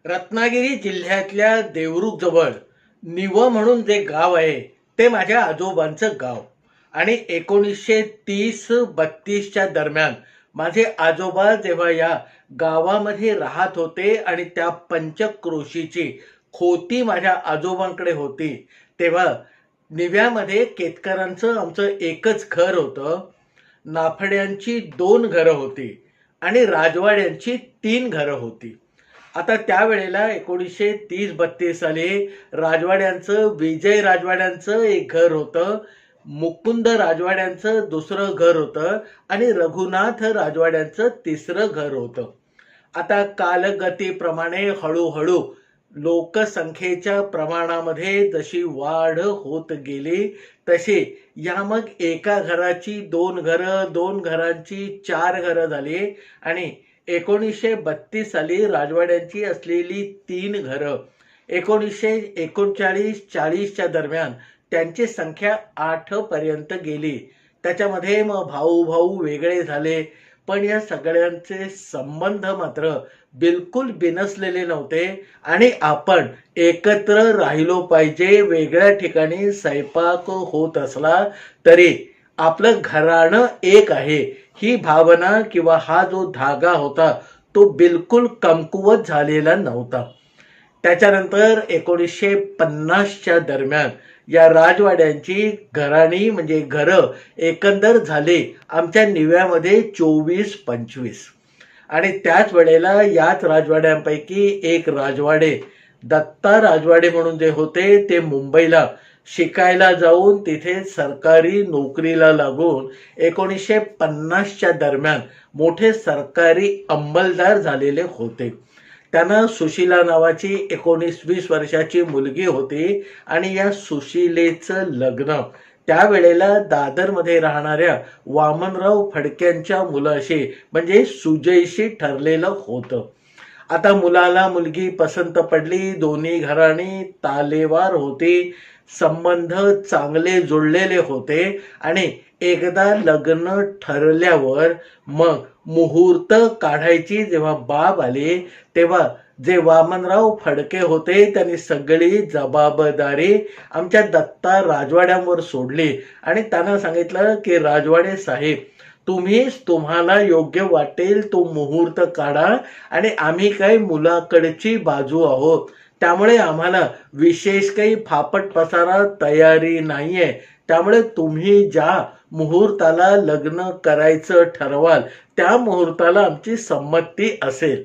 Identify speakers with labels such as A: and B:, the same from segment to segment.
A: रत्नागिरी जिल्ह्यातल्या देवरुख जवळ निव म्हणून जे गाव आहे ते माझ्या आजोबांचं गाव. आणि 1930-32च्या दरम्यान माझे आजोबा जेव्हा या गावामध्ये राहत होते आणि त्या पंचक्रोशीची खोती माझ्या आजोबांकडे होती, तेव्हा निव्यामध्ये केतकरांचं आमचं एकच घर होतं. नाफड्यांची 2 घरं होती आणि राजवाड्यांची 3 घरं होती. आता त्यावेळेला 1930-32 साली राजवाड्यांचं, विजय राजवाड्यांचं एक घर होतं, मुकुंद राजवाड्यांचं दुसरं घर होतं आणि रघुनाथ राजवाड्यांचं तिसरं घर होतं. आता कालगतीप्रमाणे हळूहळू लोकसंख्येच्या प्रमाणामध्ये जशी वाढ होत गेली तशी या मग एका घराची 2 घरं, 2 घरांची 4 घरं झाली आणि 1932 साली राजवाड्यांची असलेली 3 घरं 1939-40च्या दरम्यान त्यांची संख्या 8 पर्यंत गेली. त्याच्यामध्ये मग भाऊ भाऊ वेगळे झाले, पण या सगळ्यांचे संबंध मात्र बिलकुल बिनसलेले नव्हते आणि आपण एकत्र राहिलो पाहिजे. वेगळ्या ठिकाणी स्वयंपाक होत असला तरी आपलं घराणं एक आहे ही भावना किंवा हा जो धागा होता तो बिलकुल कमकुवत झालेला नव्हता. त्याच्यानंतर 1950च्या दरम्यान या राजवाड्यांची घराणी म्हणजे घरं एकंदर झाले आमच्या निव्यामध्ये 24-25. आणि त्याच वेळेला याच राजवाड्यांपैकी एक राजवाडे, दत्ता राजवाडे म्हणून जे होते, ते मुंबईला शिकायला जाऊन तिथे सरकारी नोकरीला लागून 1950च्या दरम्यान मोठे सरकारी अंमलदार झालेले होते. त्यांना सुशीला नावाची 19-20 वर्षाची मुलगी होती आणि या सुशीलेचं लग्न त्यावेळेला दादरमध्ये राहणाऱ्या वामनराव फडक्यांच्या मुलाशी म्हणजे सुजयशी ठरलेलं होतं. आता मुलाला मुलगी पसंत पडली, दोन्ही घराणी तालेवार होती, संबंध चांगले जुळलेले होते आणि एकदा लग्न ठरल्यावर मग मुहूर्त काढायची जेव्हा बाब आली तेव्हा जे वामनराव फडके होते त्यांनी सगळी जबाबदारी आमच्या दत्ता राजवाड्यांवर सोडली आणि त्यांना सांगितलं की राजवाडे साहेब, तुम्हाला योग्य वाटेल तो मुहूर्त काढा आणि आम्ही काही मुलाकडची बाजू आहोत, त्यामुळे आम्हाला विशेष काही फापट पसारा तयारी नाहीये. त्यामुळे तुम्ही ज्या मुहूर्ताला लग्न करायचं ठरवाल त्या मुहूर्ताला आमची संमती असेल.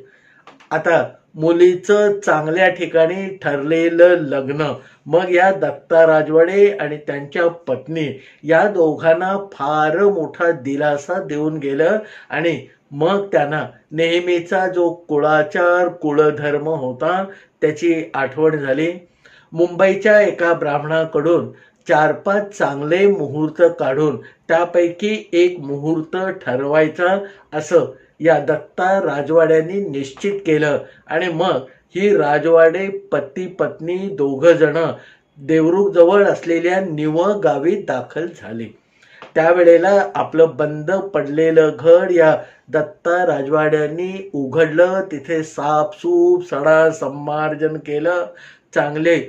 A: आता मुलीचं चांगल्या ठिकाणी ठरलेलं लग्न मग या दत्ता राजवाडे आणि त्यांच्या पत्नी या दोघांना फार मोठा दिलासा देऊन गेलं आणि मग त्यांना नेहमीचा जो कुळाचार कुळधर्म होता त्याची आठवण झाली. मुंबईच्या एका ब्राह्मणाकडून 4-5 चांगले मुहूर्त काढून त्यापैकी एक मुहूर्त ठरवायचा असं या दत्ता राजवाड्यांनी निश्चित केलं आणि मग ही राजवाडे पती पत्नी 2 जण देवरुख जवळ असलेल्या निव गावी दाखल झाले. त्यावेळेला आपलं बंद पडलेलं घर या दत्ता राजवाड्यांनी उघडलं, तिथे साफसूफ सडा संमार्जन केलं, चांगले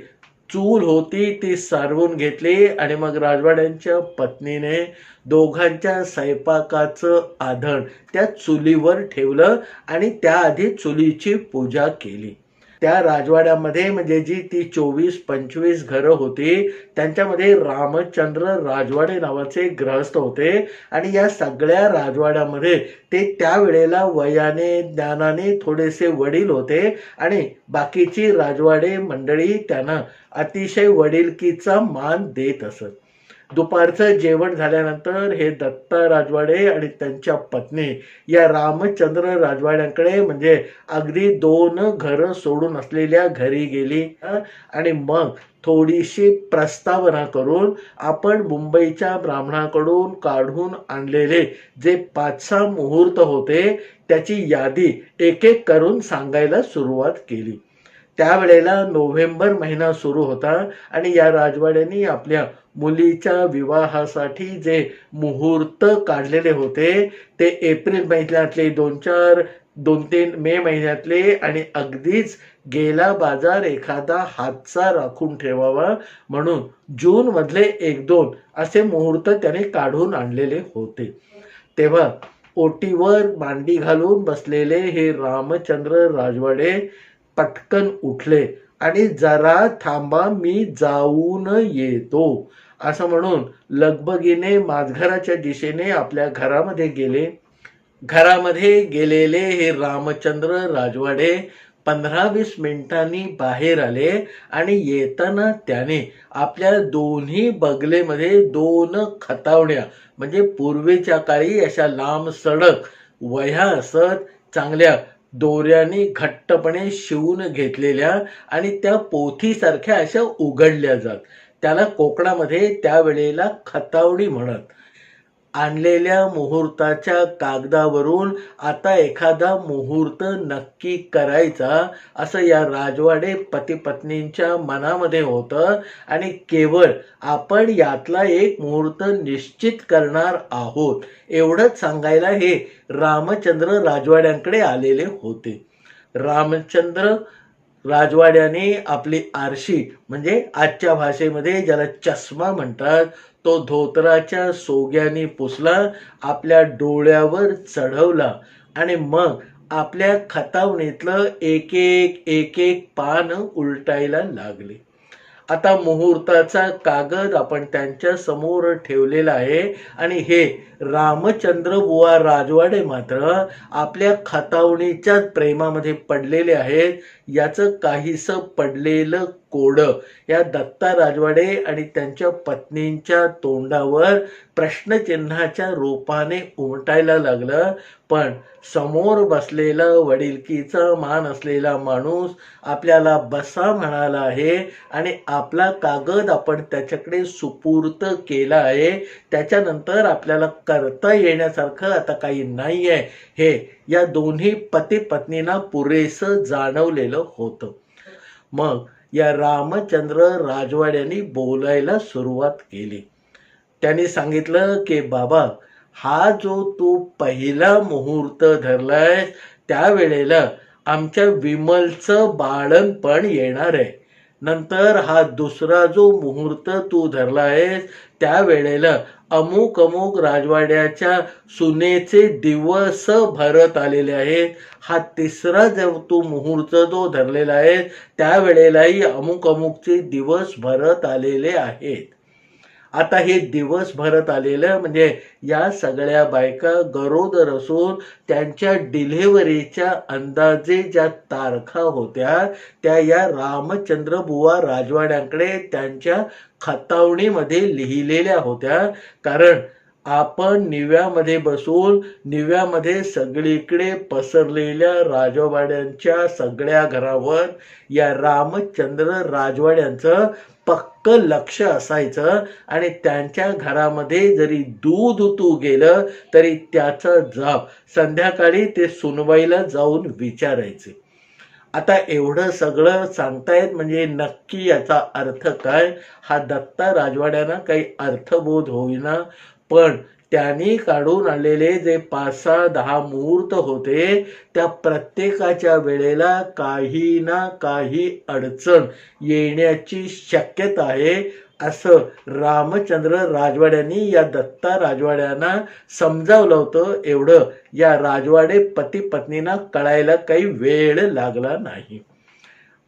A: चूल होती ती सारवून घेतली आणि मग राजवाड्यांच्या पत्नीने दोघांच्या स्वयंपाकाचं आधण त्या चुलीवर ठेवलं आणि त्याआधी चुलीची पूजा केली. त्या राजवाड्यामध्ये म्हणजे जी ती 24-25 घरं होती त्यांच्यामध्ये रामचंद्र राजवाडे नावाचे गृहस्थ होते आणि या सगळ्या राजवाड्यामध्ये ते त्यावेळेला वयाने ज्ञानाने थोडेसे वडील होते आणि बाकीची राजवाडे मंडळी त्यांना अतिशय वडिलकीचा मान देत असत. दुपारचं जेवण झाल्यानंतर हे दत्ता राजवाडे आणि त्यांच्या पत्नी या रामचंद्र राजवाड्यांकडे म्हणजे अगदी 2 घरं सोडून असलेल्या घरी गेली आणि मग थोडीशी प्रस्तावना करून आपण मुंबईच्या ब्राह्मणाकडून काढून आणलेले जे 5-6 मुहूर्त होते त्याची यादी एक एक करून सांगायला सुरुवात केली. त्यावेळेला नोव्हेंबर महिना सुरू होता आणि या राजवाड्यांनी आपल्या मुलीच्या विवाहासाठी जे मुहूर्त काढलेले होते ते एप्रिल महिन्यातले 2-4, 2-3 मे महिन्यातले आणि अगदीच गेला बाजार एखादा हातचा राखून ठेवावा म्हणून जून मधले 1-2 असे मुहूर्त त्याने काढून आणलेले होते. तेव्हा ओटीवर मांडी घालून बसलेले हे रामचंद्र राजवाडे पटकन उठले आणि जरा थांबा मी जाऊन येतो असं म्हणून लगबगीने माझघराच्या दिशेने आपल्या घरामध्ये गेले. घरामध्ये गेलेले हे रामचंद्र राजवाडे 15-20 मिनिटांनी बाहेर आले आणि येताना त्याने आपल्या दोन्ही बगलेमध्ये 2 खतावण्या म्हणजे पूर्वीच्या काळी अशा लांब सडक वह्या असत, चांगल्या दोऱ्याने घट्टपणे शिवून घेतलेल्या आणि त्या पोथीसारख्या अशा उघडल्या जात. त्याला कोकणामध्ये त्यावेळेला खतावणी म्हणत. आणलेल्या मुहूर्ताच्या कागदावरून आता एखादा मुहूर्त नक्की करायचा असं या राजवाडे पती पत्नींच्या मनामध्ये होतं आणि केवळ आपण यातला एक मुहूर्त निश्चित करणार आहोत एवढंच सांगायला हे रामचंद्र राजवाड्यांकडे आलेले होते. रामचंद्र राजवाड्याने आपली आरशी म्हणजे आजच्या भाषेमध्ये ज्याला चष्मा म्हणतात तो धोतराच्या सोग्याने पुसला, आपल्या डोळ्यावर चढवला आणि मग आपल्या खतावणीतलं एक एक पान उलटायला लागले. आता मुहूर्ताचा कागद आपण त्यांच्या समोर ठेवलेला आहे आणि हे रामचंद्र बुवा राजवाडे मात्र आपल्या खतावणीच्या प्रेमामध्ये पडलेले आहेत. याचं काहीसं पडलेलं कोडं या दत्ता राजवाडे आणि त्यांच्या पत्नींच्या तोंडावर प्रश्नचिन्हाच्या रूपाने उमटायला लागलं. पण समोर बसलेला वडिलकीचा मान असलेला माणूस आपल्याला बसा म्हणाला आहे आणि आपला कागद आपण त्याच्याकडे सुपूर्त केला आहे. त्याच्यानंतर आपल्याला करता येण्यासारखं आता काही नाही आहे हे या दोन्ही पती पत्नींना पुरेसं जाणवलेलं होतं. मग या रामचंद्र राजवाड्यांनी बोलायला सुरुवात केली. त्यांनी सांगितलं की बाबा, हा जो तू पहिला मुहूर्त धरलाय त्यावेळेला आमच्या विमलचं बाळणपण येणार आहे. नंतर हा दुसरा जो मुहूर्त तू धरला आहेस त्यावेळेला अमुक अमुक राजवाड्याच्या सुनेचे दिवस भरत आलेले आहेत. हा तिसरा जो तू मुहूर्त जो धरलेला आहे त्यावेळेलाही अमुक अमुकचे दिवस भरत आलेले आहेत. आता हे दिवस भरत आलेलं म्हणजे या सगळ्या बायका गरोदर असून त्यांच्या डिलिव्हरीच्या अंदाजे ज्या तारखा होत्या त्या या रामचंद्र बुवा राजवाड्यांकडे त्यांच्या खतावणीमध्ये लिहिलेल्या होत्या. कारण आपण निव्यामध्ये बसून निव्यामध्ये सगळीकडे पसरलेल्या राजवाड्यांच्या सगळ्या घरावर या रामचंद्र राजवाड्यांचं पक्क लक्ष असायचं आणि त्यांच्या घरामध्ये जरी दूध तू गेलं तरी त्याचा जाब संध्याकाळी ते सुनबाईला जाऊन विचारायचे. आता एवढं सगळं सांगतायत म्हणजे नक्की याचा अर्थ काय हा दत्ता राजवाड्यांना काही अर्थबोध होईना. पण त्यांनी काढून आणलेले जे 5-6-10 मुहूर्त होते त्या प्रत्येकाच्या वेळेला काही ना काही अडचण येण्याची शक्यता आहे असं रामचंद्र राजवाड्यांनी या दत्ता राजवाड्यांना समजावलं होतं. एवढं या राजवाडे पती पत्नींना कळायला काही वेळ लागला नाही.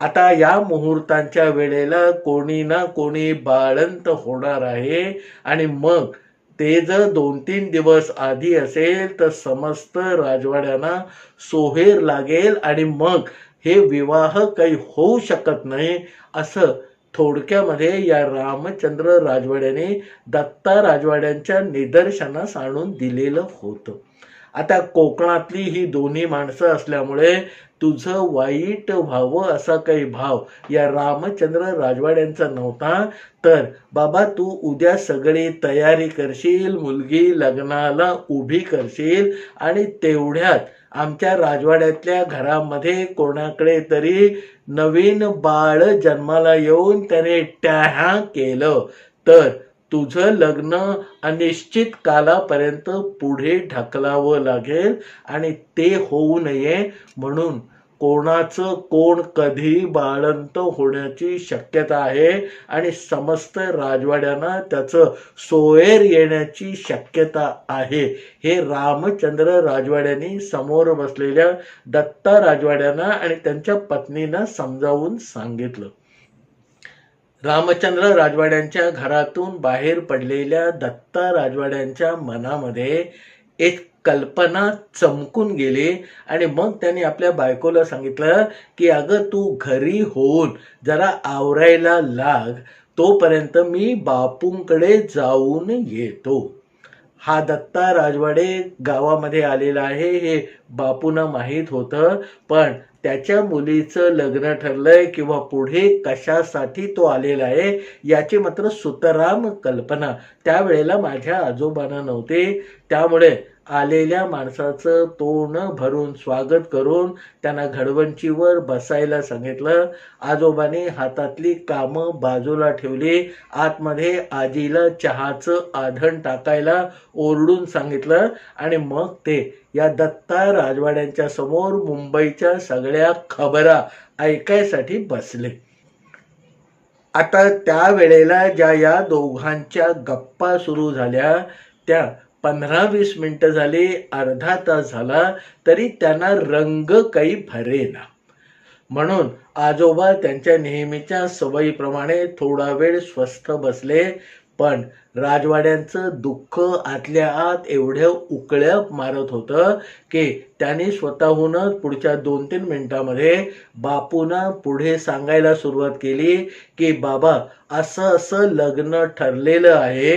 A: आता या मुहूर्तांच्या वेळेला कोणी ना कोणी बाळंत होणार आहे आणि मग ते जर 2-3 दिवस आधी असेल तर समस्त राजवाड्यांना सोहेर लागेल आणि मग हे विवाह काही होऊ शकत नाही असं थोडक्यामध्ये या रामचंद्र राजवाड्याने दत्ता राजवाड्यांच्या निदर्शनास आणून दिलेलं होतं. आता कोकणातली ही दोन्ही माणसं असल्यामुळे तुझं वाईट व्हावं असा काही भाव या रामचंद्र राजवाड्यांचा नव्हता. तर बाबा तू उद्या सगळी तयारी करशील, मुलगी लग्नाला उभी करशील आणि तेवढ्यात आमच्या राजवाड्यातल्या घरामध्ये कोणाकडे तरी नवीन बाळ जन्माला येऊन त्याने टॅहा केलं तर तुझं लग्न अनिश्चित कालापर्यंत पुढे ढकलावं लागेल आणि ते होऊ नये म्हणून कोणाचं कोण कधी बाळंत होण्याची शक्यता आहे आणि समस्त राजवाड्यांना त्याचं सोयर येण्याची शक्यता आहे हे रामचंद्र राजवाड्यांनी समोर बसलेल्या दत्ता राजवाड्यांना आणि त्यांच्या पत्नींना समजावून सांगितलं. रामचंद्र राजवाड्यांच्या घरातून बाहेर पडलेल्या दत्ता राजवाड्यांच्या मनामध्ये एक कल्पना चमकून गेली आणि मग त्यांनी आपल्या बायकोला सांगितलं की अगं तू घरी होऊन जरा आवरायला लाग, तोपर्यंत मी बापूंकडे जाऊन येतो. हा दत्ता राजवाडे गावामध्ये आलेला आहे हे बापूंना माहीत होतं, पण त्याच्या मुलीचं लग्न ठरलंय किंवा पुढे कशासाठी तो आलेला आहे याची मात्र सुतराम कल्पना त्यावेळेला माझ्या आजोबांना नव्हते. त्यामुळे आलेल्या माणसाचं तोंड भरून स्वागत करून त्यांना घडवंचीवर बसायला सांगितलं. आजोबांनी हातातली कामं बाजूला ठेवली, आतमध्ये आजीला चहाचं आधण टाकायला ओरडून सांगितलं आणि मग ते या दत्ता राजवाड्यांच्या समोर मुंबईच्या सगळ्या खबरा ऐकायसाठी बसले. आता त्या वेळेला ज्या या दोघांच्या गप्पा सुरू झाल्या त्या 15-20 मिनिटं झाली, अर्धा तास झाला तरी त्यांना रंग काही भरेना. म्हणून आजोबा त्यांच्या नेहमीच्या सवयीप्रमाणे थोडा वेळ स्वस्थ बसले. पण राजवाड्यांचं दुःख आतल्या आत एवढ्या उकळ्या मारत होतं की त्यांनी स्वतःहूनच पुढच्या 2-3 मिनिटांमध्ये बापूंना पुढे सांगायला सुरुवात केली की बाबा असं असं लग्न ठरलेलं आहे,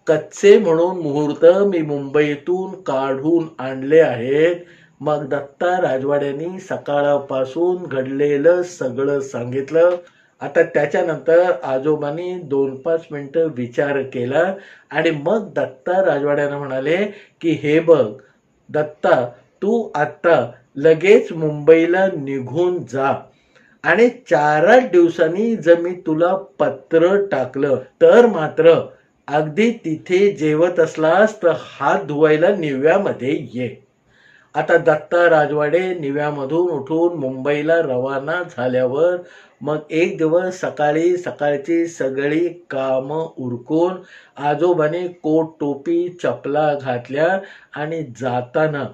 A: कच्चे म्हणून मुहूर्त मी मुंबईतून काढून आणले आहेत. मग दत्ता राजवाड्यांनी सकाळपासून घडलेलं सगळं सांगितलं. आता त्याच्यानंतर आजोबांनी 2-5 मिनिटं विचार केला आणि मग दत्ता राजवाड्यांना म्हणाले की हे बघ दत्ता, तू आता लगेच मुंबईला निघून जा आणि 4 दिवसांनी जर मी तुला पत्र टाकलं तर मात्र अगदी तिथे जेवत असलास तर हात धुवायला निव्यामध्ये ये. आता दत्ता राजवाडे निव्यामधून उठून मुंबईला रवाना झाल्यावर मग एक दिवस सकाळची सगळी कामं उरकून आजोबाने कोट टोपी चपला घातल्या आणि जाताना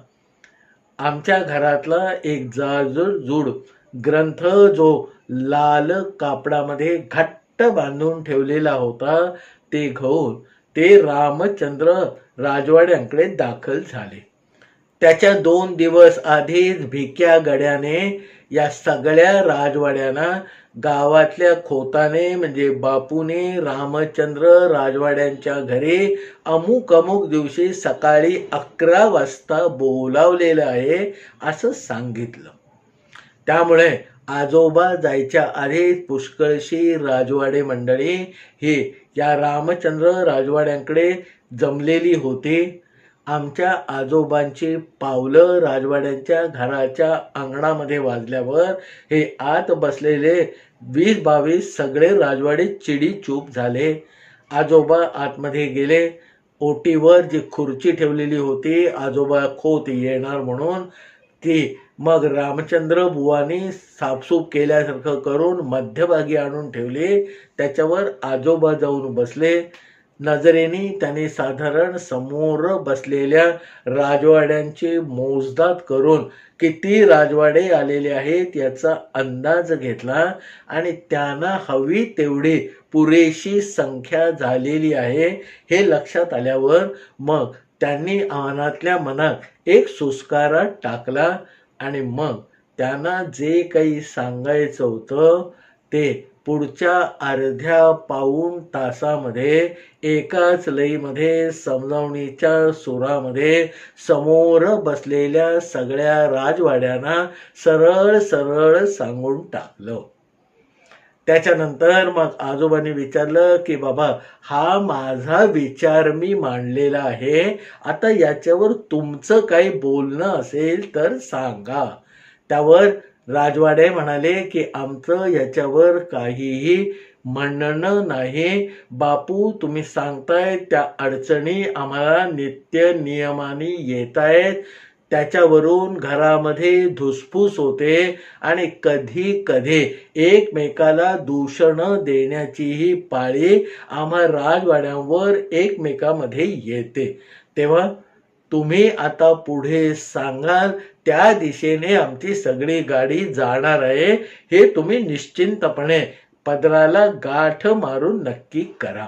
A: आमच्या घरातला एक जाजूड ग्रंथ जो लाल कापडामध्ये घट्ट बांधून ठेवलेला होता ते घेऊन ते रामचंद्र राजवाड्यांकडे दाखल झाले. त्याच्या 2 दिवस आधीच भिक्या गड्याने या सगळ्या राजवाड्यांना गावातल्या खोताने म्हणजे बापूने रामचंद्र राजवाड्यांच्या घरी अमुक दिवशी सकाळी 11 वाजता बोलावलेलं आहे असं सांगितलं. त्यामुळे आजोबा जायच्या आधीच पुष्कळशी राजवाडे मंडळी ही या रामचंद्र राजवाड्यांकडे जमलेली होती. आमच्या आजोबांची पावलं राजवाड्यांच्या घराच्या अंगणामध्ये वाजल्यावर हे आत बसलेले 20-22 सगळे राजवाडे चिडीचूप झाले. आजोबा आतमध्ये गेले. ओटीवर जी खुर्ची ठेवलेली होती आजोबा खोत येणार म्हणून ती मग रामचंद्र बुवानी साफसूफ केल्यासारखं करून मध्यभागी आणून ठेवली. त्याच्यावर आजोबा जाऊन बसले. नजरेने त्यांनी साधारण समोर बसलेल्या राजवाड्यांची मोजदाद करून किती राजवाडे आलेले आहेत याचा अंदाज घेतला आणि त्यांना हवी तेवढी पुरेशी संख्या झालेली आहे हे लक्षात आल्यावर मग त्यांनी मनातल्या मनात एक सुस्कारा टाकला आणि मग त्यांना जे काही सांगायचं होतं ते पुढच्या अर्ध्या पाऊण तासामध्ये एकाच लईमध्ये समजावणीच्या सुरामध्ये समोर बसलेल्या सगळ्या राजवाड्यांना सरळ सांगून टाकलं. त्याच्यानंतर मग आजोबांनी विचारलं की बाबा हा माझा विचार मी मांडलेला आहे, आता याच्यावर तुमचं काही बोलणं असेल तर सांगा. त्यावर राजवाडे म्हणाले की आमचं याच्यावर काहीही म्हणणं नाही. बापू, तुम्ही सांगताय त्या अडचणी आम्हाला नित्य नियमाने येत आहेत, त्याच्यावरून घरामध्ये धुसफूस होते आणि कधी कधी एकमेकाला दूषण देण्याचीही पाळी आम्हा राजवाड्यांवर एकमेकामध्ये येते. तेव्हा तुम्ही आता पुढे सांगाल त्या दिशेने आमची सगळी गाडी जाणार आहे, हे तुम्ही निश्चिंतपणे पदराला गाठ मारून नक्की करा.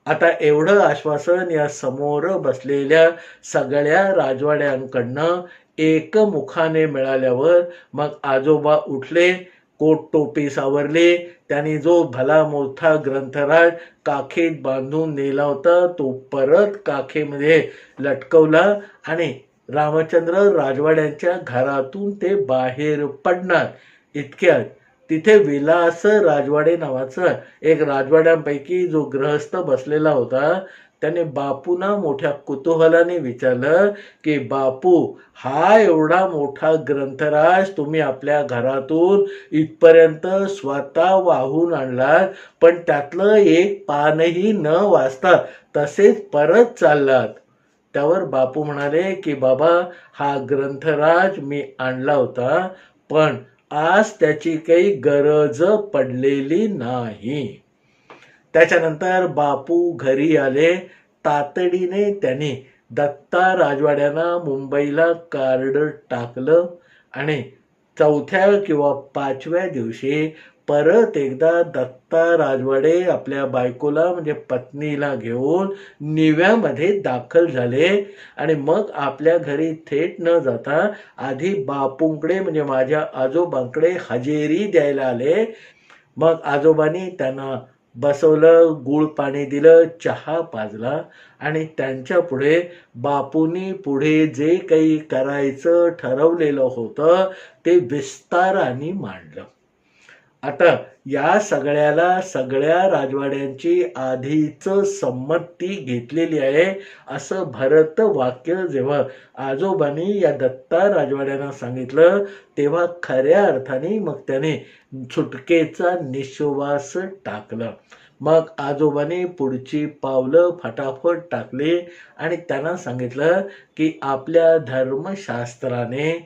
A: आता एवढं आश्वासन या समोर बसलेल्या सगळ्या राजवाड्यांकडनं एकमुखाने मिळाल्यावर मग आजोबा उठले, कोट टोपी सावरले. त्यांनी जो भला मोठा ग्रंथराज काखेत बांधून नेला होता तो परत काखेमध्ये लटकवला आणि रामचंद्र राजवाड्यांच्या घरातून ते बाहेर पडणार इतक्यात तिथे विलास राजवाडे नावाचा एक राजवाड्यांपैकी जो गृहस्थ बसलेला होता, त्याने बापूंना मोठ्या कुतूहलाने विचारलं की बापू, हा एवढा मोठा ग्रंथराज तुम्ही आपल्या घरातून इथपर्यंत स्वतः वाहून आणलात, पण त्यातलं एक पानही न वाचता तसेच परत चाललात. त्यावर बापू म्हणाले की बाबा, हा ग्रंथराज मी आणला होता, पण आज त्याची काही गरज पडलेली नाही. त्याच्यानंतर बापू घरी आले. तातडीने त्यांनी दत्ता राजवाड्यांना मुंबईला कार्ड टाकलं आणि 4थ्या किंवा 5व्या दिवशी परत एकदा दत्ता राजवाडे आपल्या बायकोला म्हणजे पत्नीला घेऊन निव्यामध्ये दाखल झाले आणि मग आपल्या घरी थेट न जाता आधी बापूंकडे म्हणजे माझ्या आजोबांकडे हजेरी द्यायला आले. मग आजोबांनी त्यांना बसवलं, गुळ पाणी दिलं, चहा पाजला आणि त्यांच्या पुढे बापूंनी पुढे जे काही करायचं ठरवलेलं होतं ते विस्ताराने मांडलं. आता या सगळ्याला सगळ्या राजवाड्यांची आधीच संमती घेतलेली आहे असं भरत वाक्य जेव्हा आजोबांनी या दत्ता राजवाड्यांना सांगितलं तेव्हा खऱ्या अर्थाने मग त्याने सुटकेचा निश्वास टाकला. मग आजोबांनी पुढची पावलं फटाफट टाकली आणि त्यांना सांगितलं की आपल्या धर्मशास्त्राने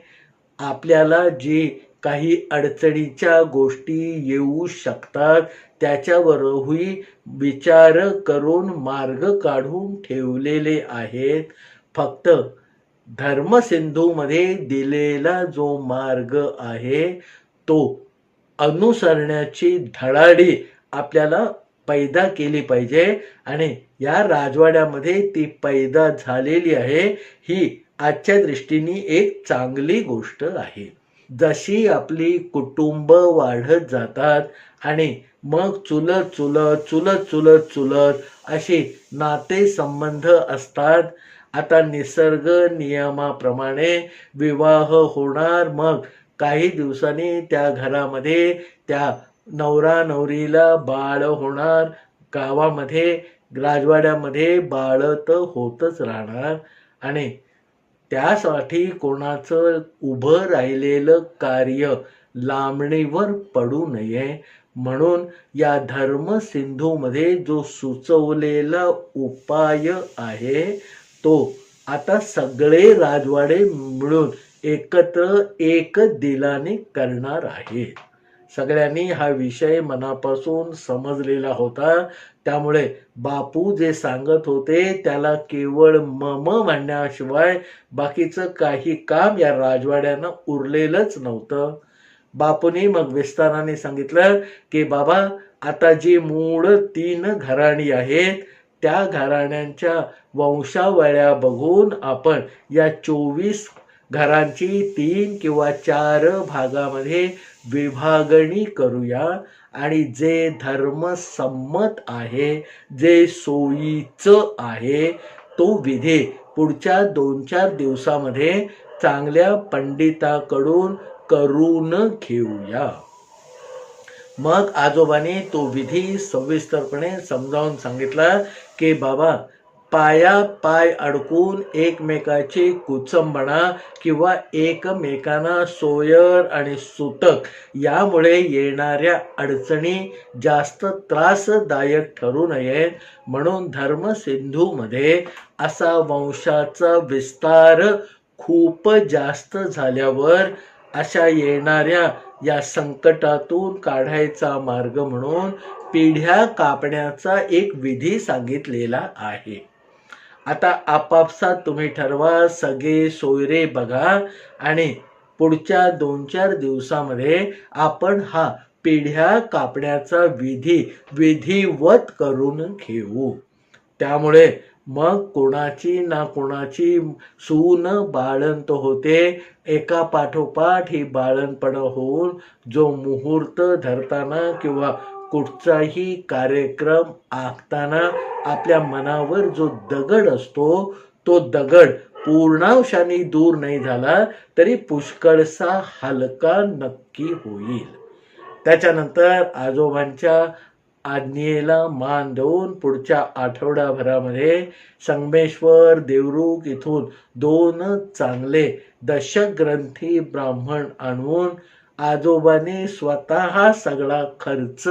A: आपल्याला जी काही अडचणीच्या गोष्टी येऊ शकतात त्याच्यावरही विचार करून मार्ग काढून ठेवलेले आहेत. फक्त धर्मसिंधूमध्ये दिलेला जो मार्ग आहे तो अनुसरण्याची धडाडी आपल्याला पैदा केली पाहिजे आणि या राजवाड्यामध्ये ती पैदा झालेली आहे. ही आजच्या दृष्टीने एक चांगली गोष्ट आहे. जशी आपली कुटुंब वाढत जातात आणि मग चुलत चुलत चुलत चुलत चुलत अशी नातेसंबंध असतात. आता निसर्ग नियमाप्रमाणे विवाह होणार, मग काही दिवसांनी त्या घरामध्ये त्या नवरा नवरीला बाळ होणार. गावामध्ये राजवाड्यामध्ये बाळ तर होतच राहणार आणि त्यासाठी कोणाचं उभं राहिलेलं कार्य लांबणीवर पडू नये म्हणून या धर्मसिंधूमध्ये जो सुचवलेला उपाय आहे तो आता सगळे राजवाडे मिळून एकत्र एक दिलाने करणार आहेत. सगळ्यांनी हा विषय मनापासून समजलेला होता, त्यामुळे बापू जे सांगत होते त्याला केवळ मम म्हणण्याशिवाय बाकीचं काही काम या राजवाड्यांना उरलेलंच नव्हतं. बापूंनी मग विस्ताराने सांगितलं की बाबा, आता जी मूळ 3 घराणी आहेत त्या घराण्यांच्या वंशावळ्या बघून आपण या 24 घरांची 3 किंवा 4 भागामध्ये विभागणी करूया आणि जे धर्मसंमत आहे, जे सोयीचं आहे तो विधी पुढच्या 2-4 दिवसामध्ये चांगल्या पंडिताकडून करून घेऊया. मग आजोबांनी तो विधी सविस्तरपणे समजावून सांगितला की बाबा, पाया पाय अडकून एकमेकाची कुचंबणा किंवा एकमेकांना सोयर आणि सुतक यामुळे येणाऱ्या अडचणी जास्त त्रासदायक ठरू नयेत म्हणून धर्मसिंधूमध्ये असा वंशाचा विस्तार खूप जास्त झाल्यावर अशा येणाऱ्या या संकटातून काढायचा मार्ग म्हणून पिढ्या कापण्याचा एक विधी सांगितलेला आहे. आता आपापसात तुम्ही ठरवा, सगळे सोयरे बघा आणि पुढच्या 2-4 दिवसामध्ये आपण हा पिढ्या कापण्याचा विधिवत करून घेऊ. त्यामुळे मग कोणाची ना कोणाची सून बाळंत होते. एका पाठोपाठ ही बाळंतपण होऊन जो मुहूर्त धरताना किंवा कुठचाही कार्यक्रम आखताना आपल्या मनावर जो दगड असतो तो दगड पूर्णांशाने दूर नाही झाला तरी पुष्कळसा हलका नक्की होईल. त्याच्यानंतर आजोबांच्या आज्ञेला मान देऊन पुढच्या आठवडाभरामध्ये संगमेश्वर देवरुख इथून 2 चांगले दशग्रंथी ब्राह्मण आणून आजोबाने स्वतः सगळा खर्च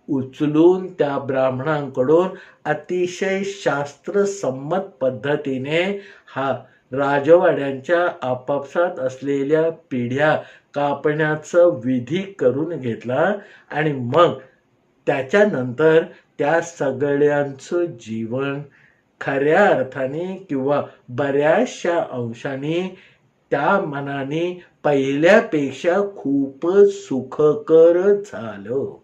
A: उचलून त्या ब्राह्मणांकडून अतिशय शास्त्रसंमत पद्धतीने हा राजवाड्यांच्या आपापसात असलेल्या पिढ्या कापण्याचा विधी करून घेतला आणि मग त्याच्यानंतर त्या सगळ्यांचं जीवन खऱ्या अर्थाने किंवा बऱ्याचशा अंशाने त्या मनाने पहिल्यापेक्षा खूपच सुखकर झालं.